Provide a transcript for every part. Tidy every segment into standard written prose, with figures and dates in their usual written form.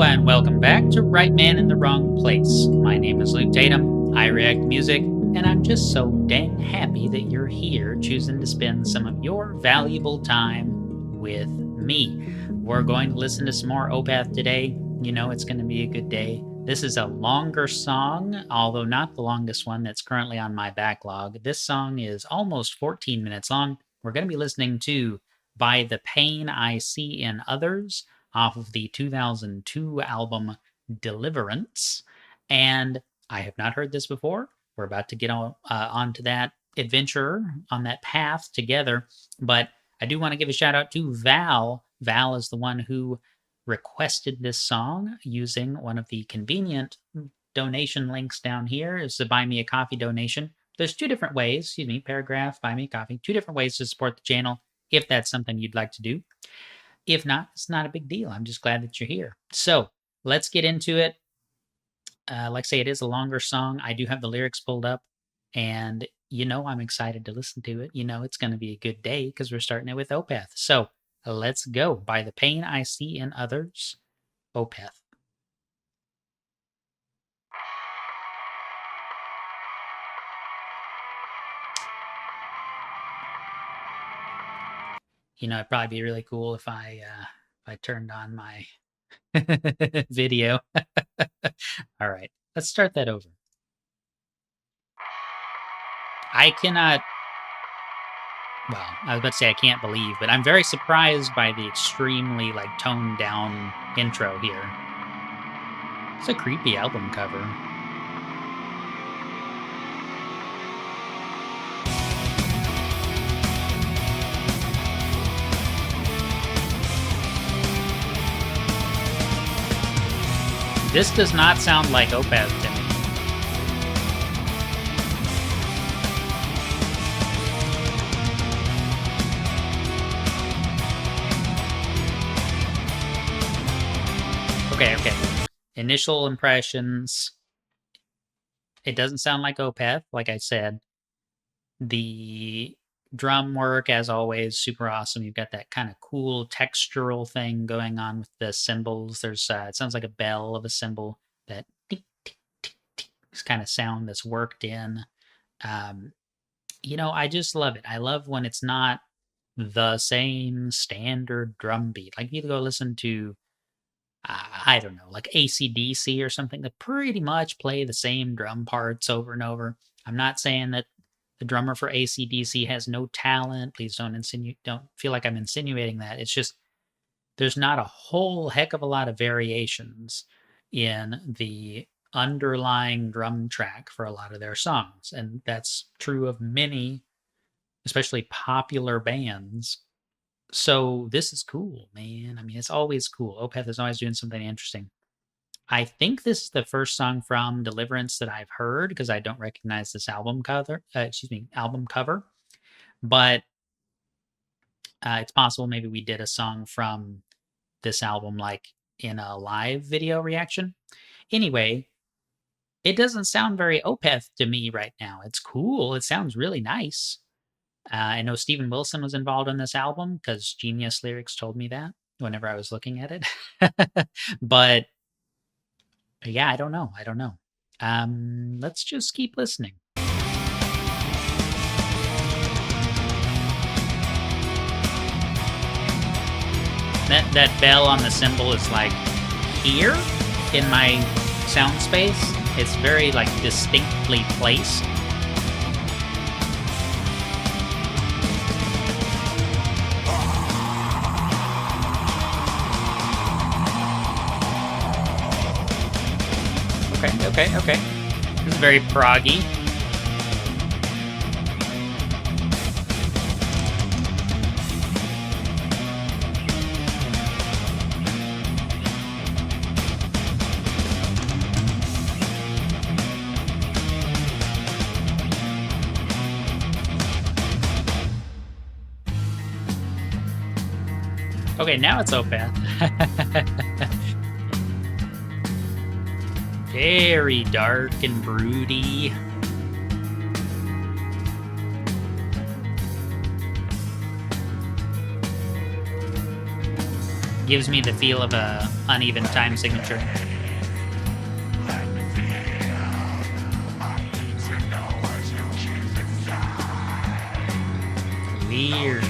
and welcome back to Right Man in the Wrong Place. My name is Luke Tatum. I react to music, and I'm just so dang happy that you're here choosing to spend some of your valuable time with me. We're going to listen to some more Opeth today. You know it's going to be a good day. This is a longer song, although not the longest one that's currently on my backlog. This song is almost 14 minutes long. We're going to be listening to By the Pain I See in Others off of the 2002 album Deliverance. And I have not heard this before. We're about to get onto that adventure, on that path together. But I do want to give a shout out to Valhh. Valhh is the one who requested this song using one of the convenient donation links down here. Is the Buy Me a Coffee donation. There's two different ways, paragraph, buy me a coffee, two different ways to support the channel if that's something you'd like to do. If not, it's not a big deal. I'm just glad that you're here. So let's get into it. Like I say, it is a longer song. I do have the lyrics pulled up, and I'm excited to listen to it. It's going to be a good day because we're starting it with Opeth. So let's go. By the Pain I See in Others, Opeth. It'd probably be really cool if I turned on my video. All right, let's start that over. I cannot. Well, I was about to say I can't believe, but I'm very surprised by the extremely toned down intro here. It's a creepy album cover. This does not sound like Opeth to me. Okay. Initial impressions. It doesn't sound like Opeth, like I said. The drum work, as always, super awesome. You've got that kind of cool textural thing going on with the cymbals. There's it sounds like a bell of a cymbal, that tick, tick, tick, tick, this kind of sound that's worked in. I just love it. I love when it's not the same standard drum beat. Like you go listen to I don't know, like AC/DC or something that pretty much play the same drum parts over and over. I'm not saying that the drummer for AC/DC has no talent. Please don't feel like I'm insinuating that. It's just there's not a whole heck of a lot of variations in the underlying drum track for a lot of their songs. And that's true of many, especially popular bands. So this is cool, man. I mean, it's always cool. Opeth is always doing something interesting. I think this is the first song from Deliverance that I've heard because I don't recognize this album cover. But it's possible maybe we did a song from this album in a live video reaction. Anyway, it doesn't sound very Opeth to me right now. It's cool. It sounds really nice. I know Steven Wilson was involved in this album because Genius Lyrics told me that whenever I was looking at it. But yeah, I don't know. Let's just keep listening. That bell on the cymbal is here in my sound space. It's very distinctly placed. Okay. This is very proggy. Okay, now it's Opeth. Very dark and broody. Gives me the feel of a uneven time signature. Weird.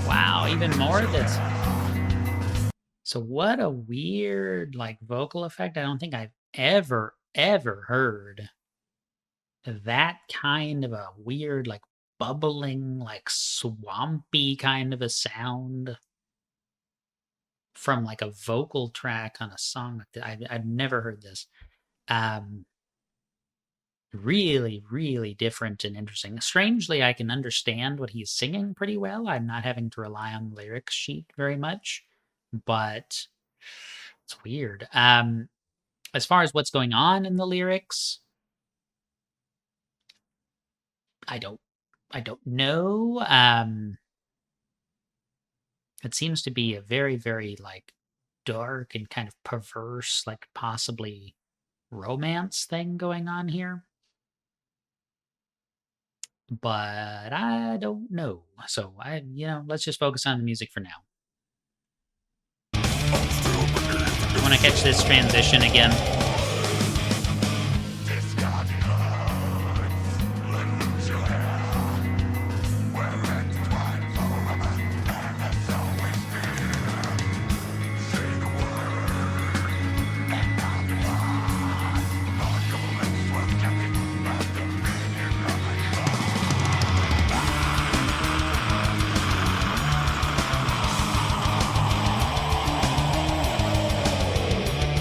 Wow, even more of this. So what a weird, like, vocal effect. I don't think I've ever heard that kind of a weird, like, bubbling, like, swampy kind of a sound from, like, a vocal track on a song like that. I've never heard this. Really, really different and interesting. Strangely, I can understand what he's singing pretty well. I'm not having to rely on the lyrics sheet very much, but it's weird. As far as what's going on in the lyrics, I don't know. It seems to be a very, very like dark and kind of perverse, like possibly romance thing going on here. But I don't know. So let's just focus on the music for now. I want to catch this transition again.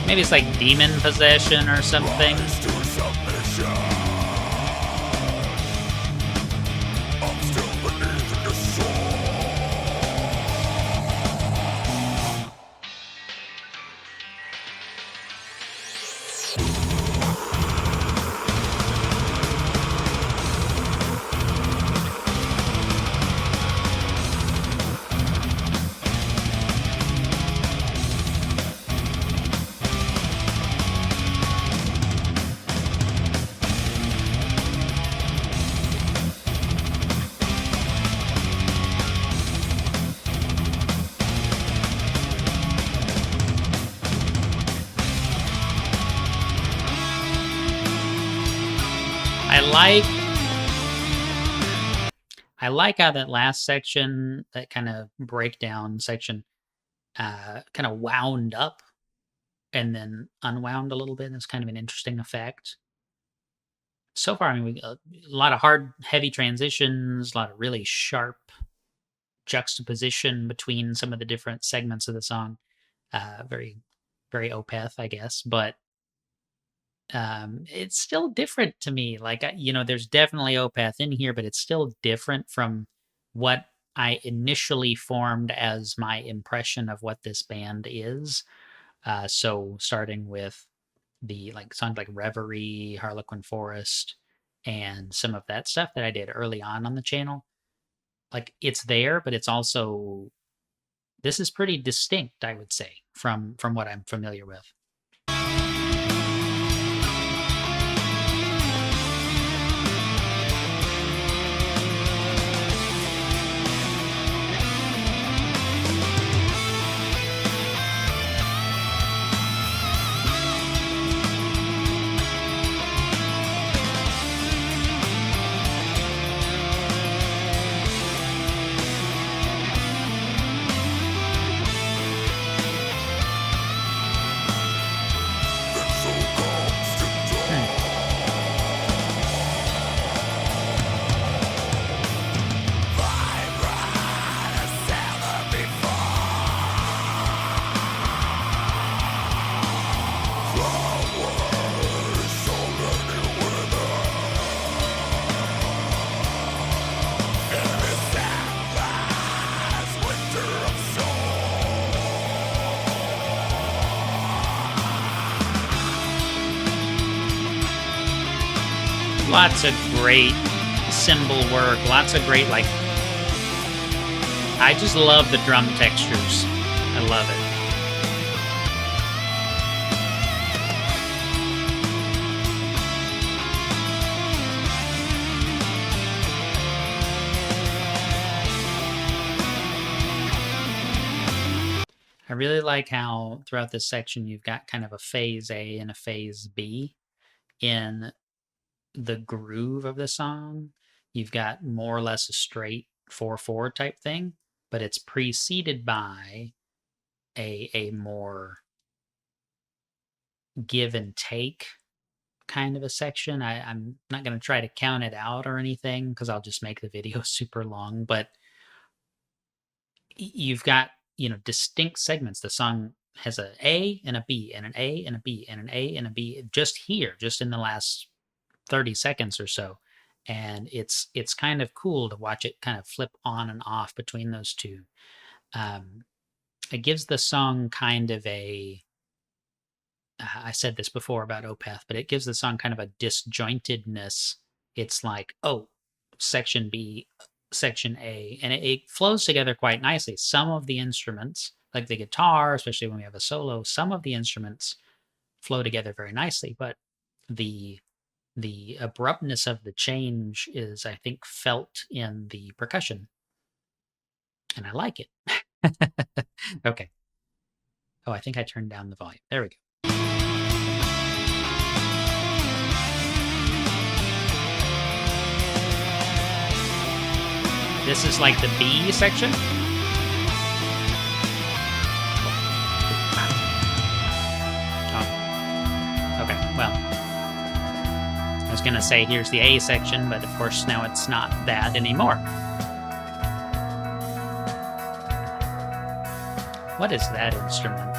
Maybe it's like demon possession or something. I like how that last section, that kind of breakdown section, kind of wound up and then unwound a little bit. It's kind of an interesting effect. So far, I mean, a lot of hard, heavy transitions, a lot of really sharp juxtaposition between some of the different segments of the song. Very, very Opeth, I guess, but it's still different to me. Like, there's definitely Opeth in here, but it's still different from what I initially formed as my impression of what this band is. So starting with the songs like Reverie, Harlequin Forest, and some of that stuff that I did early on the channel. Like, it's there, but it's also, this is pretty distinct, I would say, from what I'm familiar with. Lots of great cymbal work, lots of great, like, I just love the drum textures. I love it. I really like how throughout this section you've got kind of a phase A and a phase B in the groove of the song. You've got more or less a straight 4/4 type thing, but it's preceded by a more give and take kind of a section. I'm not going to try to count it out or anything because I'll just make the video super long, but you've got, distinct segments. The song has an A and a B and an A and a B and an A and a B just here, just in the last 30 seconds or so. And it's kind of cool to watch it kind of flip on and off between those two. It gives the song kind of I said this before about Opeth, but it gives the song kind of a disjointedness. It's like, oh, section B, section A, and it flows together quite nicely. Some of the instruments, like the guitar, especially when we have a solo, some of the instruments flow together very nicely, but the abruptness of the change is, I think, felt in the percussion, and I like it. Okay. Oh, I think I turned down the volume. There we go. This is like the B section. Oh. Okay, well. I was going to say here's the A section, but of course now it's not that anymore. What is that instrument?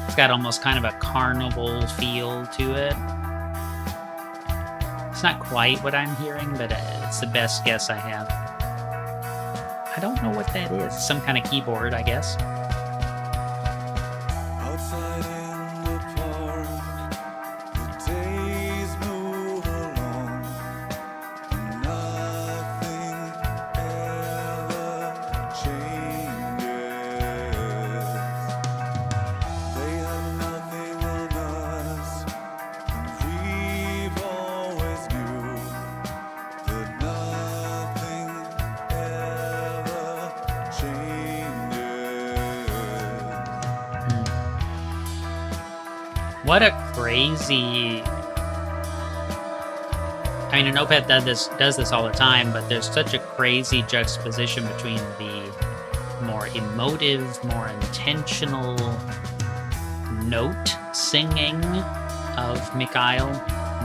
It's got almost kind of a carnival feel to it. It's not quite what I'm hearing, but it's the best guess I have. I don't know what that is. Some kind of keyboard, I guess. Outside in the park, the days move along, and nothing ever changes. They have nothing on us, and we've always knew that nothing ever changes. What a crazy... I mean, and Opeth does this all the time, but there's such a crazy juxtaposition between the more emotive, more intentional note singing of Mikhail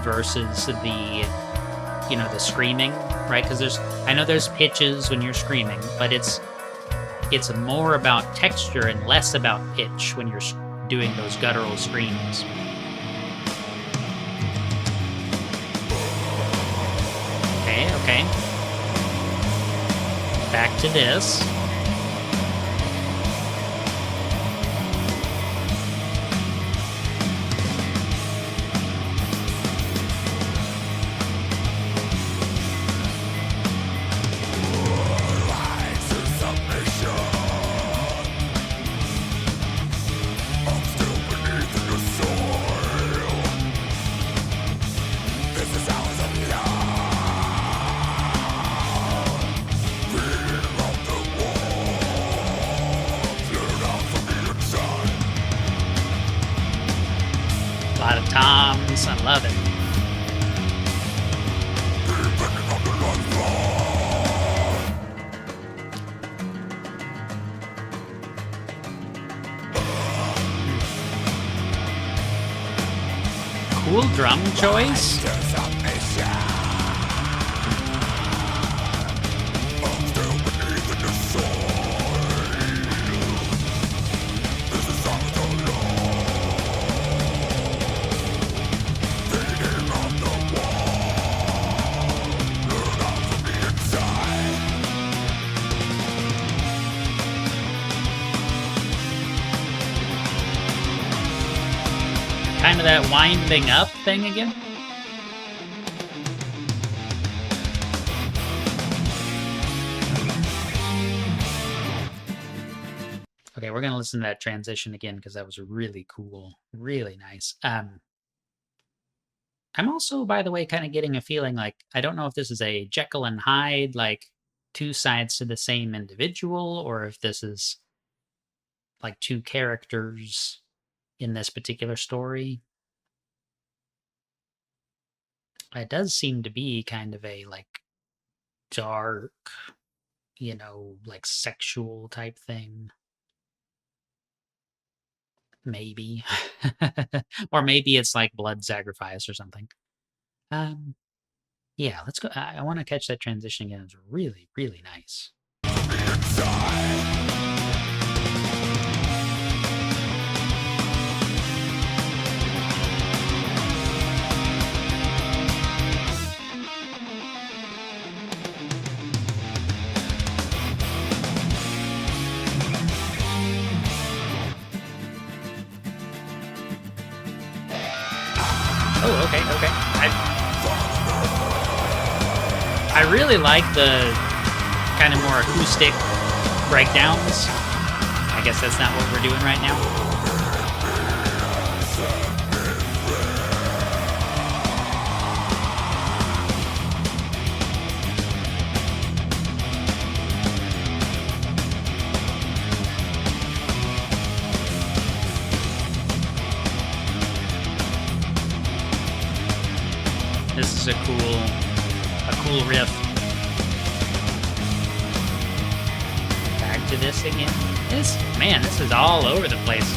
versus the, the screaming, right? Because I know there's pitches when you're screaming, but it's more about texture and less about pitch when you're doing those guttural screams. Okay. Back to this. A lot of toms. I love it. Cool drum choice. Kind of that winding up thing again. Okay, we're gonna listen to that transition again because that was really cool, really nice. I'm also, by the way, kind of getting a feeling like I don't know if this is a Jekyll and Hyde, like two sides to the same individual, or if this is like two characters in this particular story. It does seem to be kind of a like dark, like sexual type thing. Maybe. Or maybe it's like blood sacrifice or something. Um, yeah, let's go. I want to catch that transition again. It's really, really nice. Oh, okay, okay. I really like the kind of more acoustic breakdowns. I guess that's not what we're doing right now. This is a cool riff. Back to this again. This is all over the place.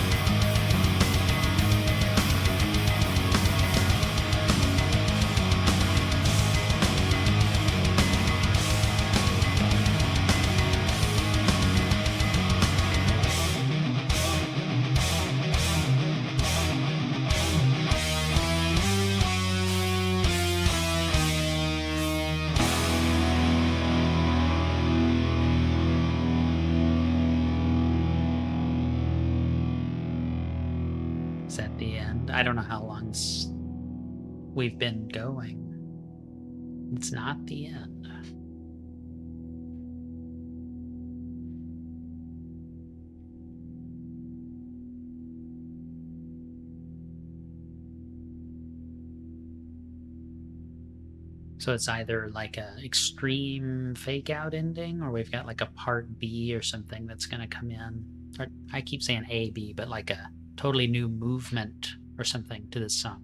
Is that the end? I don't know how long we've been going. It's not the end. So it's either like a extreme fake out ending, or we've got like a part B or something that's going to come in. Or I keep saying A, B, but like a totally new movement or something to this song.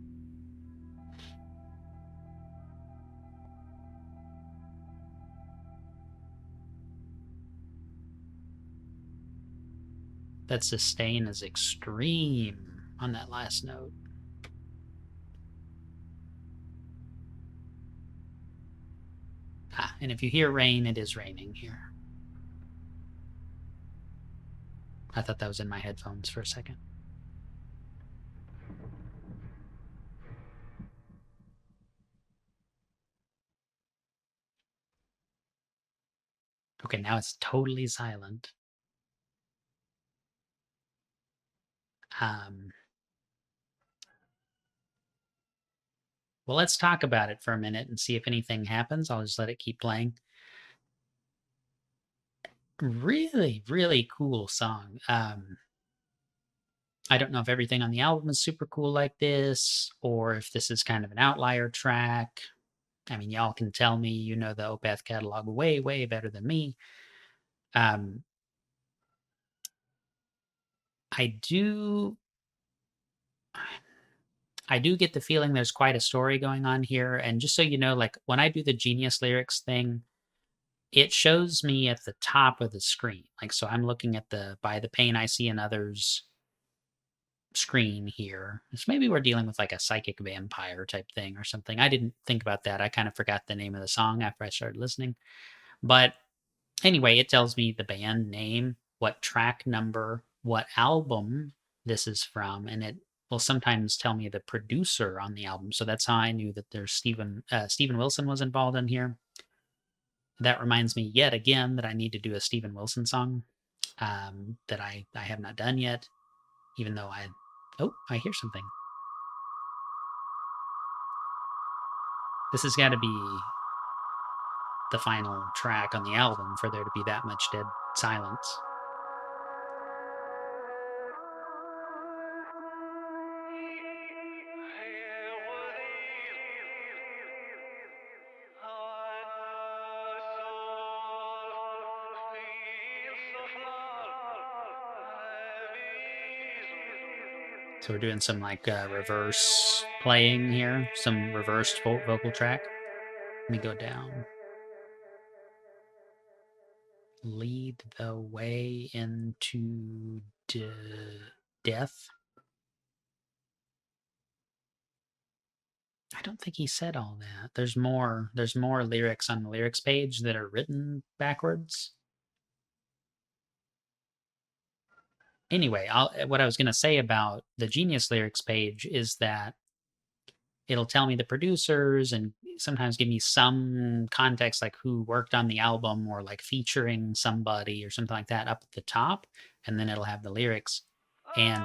That sustain is extreme on that last note. And if you hear rain, it is raining here. I thought that was in my headphones for a second. Okay, now it's totally silent. Well, let's talk about it for a minute and see if anything happens. I'll just let it keep playing. Really, really cool song. I don't know if everything on the album is super cool like this, or if this is kind of an outlier track. I mean, y'all can tell me, you know the Opeth catalog way, way better than me. Um, I do get the feeling there's quite a story going on here. And just so you know, like when I do the Genius lyrics thing, it shows me at the top of the screen. Like, so I'm looking at the By the Pain I See in Others screen here. So maybe we're dealing with like a psychic vampire type thing or something. I didn't think about that. I kind of forgot the name of the song after I started listening. But anyway, it tells me the band name, what track number, what album this is from, and it will sometimes tell me the producer on the album. So that's how I knew that there's Steven Wilson was involved in here. That reminds me yet again that I need to do a Steven Wilson song that I have not done yet, even though I hear something. This has got to be the final track on the album for there to be that much dead silence. So we're doing some like reverse playing here, some reversed vocal track. Let me go down. Lead the way into death. I don't think he said all that. There's more lyrics on the lyrics page that are written backwards. Anyway, what I was going to say about the Genius lyrics page is that it'll tell me the producers and sometimes give me some context, like who worked on the album or like featuring somebody or something like that up at the top, and then it'll have the lyrics. And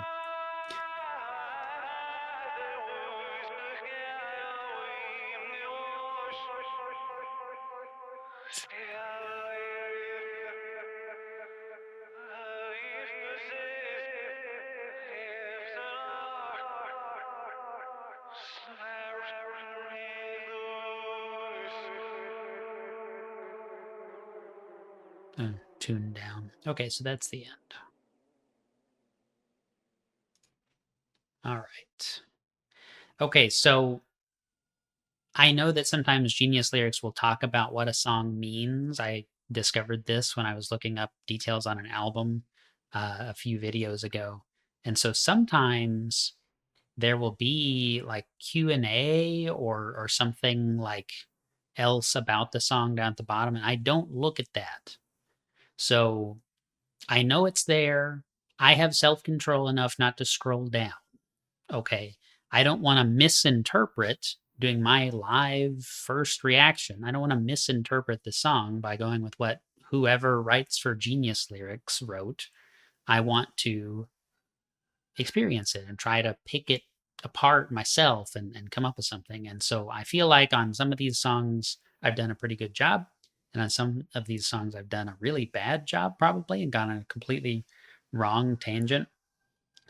tune down. Okay, so that's the end. All right. Okay, so I know that sometimes Genius lyrics will talk about what a song means. I discovered this when I was looking up details on an album a few videos ago. And so sometimes there will be like Q&A or something like else about the song down at the bottom, and I don't look at that. So I know it's there. I have self-control enough not to scroll down. Okay. I don't want to misinterpret doing my live first reaction. I don't want to misinterpret the song by going with what whoever writes for Genius lyrics wrote. I want to experience it and try to pick it apart myself and come up with something. And so I feel like on some of these songs, I've done a pretty good job. And on some of these songs, I've done a really bad job, probably, and gone on a completely wrong tangent.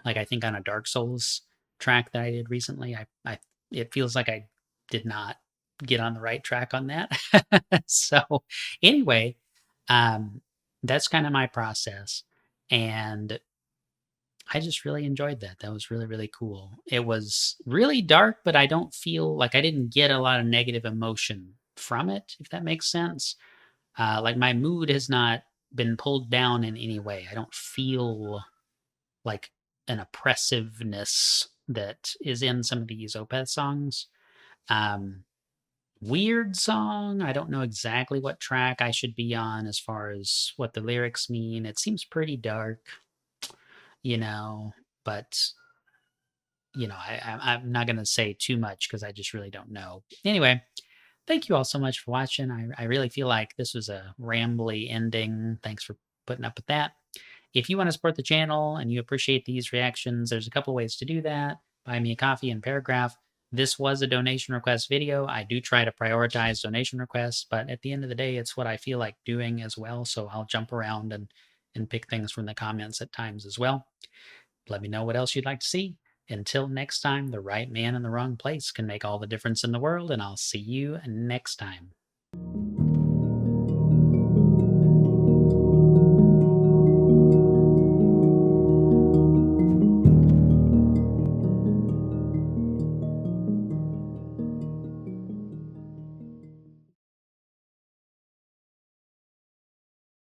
Like I think on a Dark Souls track that I did recently, I it feels like I did not get on the right track on that. So anyway, that's kind of my process. And I just really enjoyed that. That was really, really cool. It was really dark, but I don't feel like I didn't get a lot of negative emotion from it, if that makes sense. Like my mood has not been pulled down in any way. I don't feel like an oppressiveness that is in some of these Opeth songs. Weird song. I don't know exactly what track I should be on as far as what the lyrics mean. It seems pretty dark, you know, but I'm not going to say too much because I just really don't know. Anyway, thank you all so much for watching. I really feel like this was a rambly ending. Thanks for putting up with that. If you want to support the channel and you appreciate these reactions, there's a couple ways to do that. Buy me a coffee and Paragraph. This was a donation request video. I do try to prioritize donation requests, but at the end of the day, it's what I feel like doing as well. So I'll jump around and pick things from the comments at times as well. Let me know what else you'd like to see. Until next time, the right man in the wrong place can make all the difference in the world, and I'll see you next time.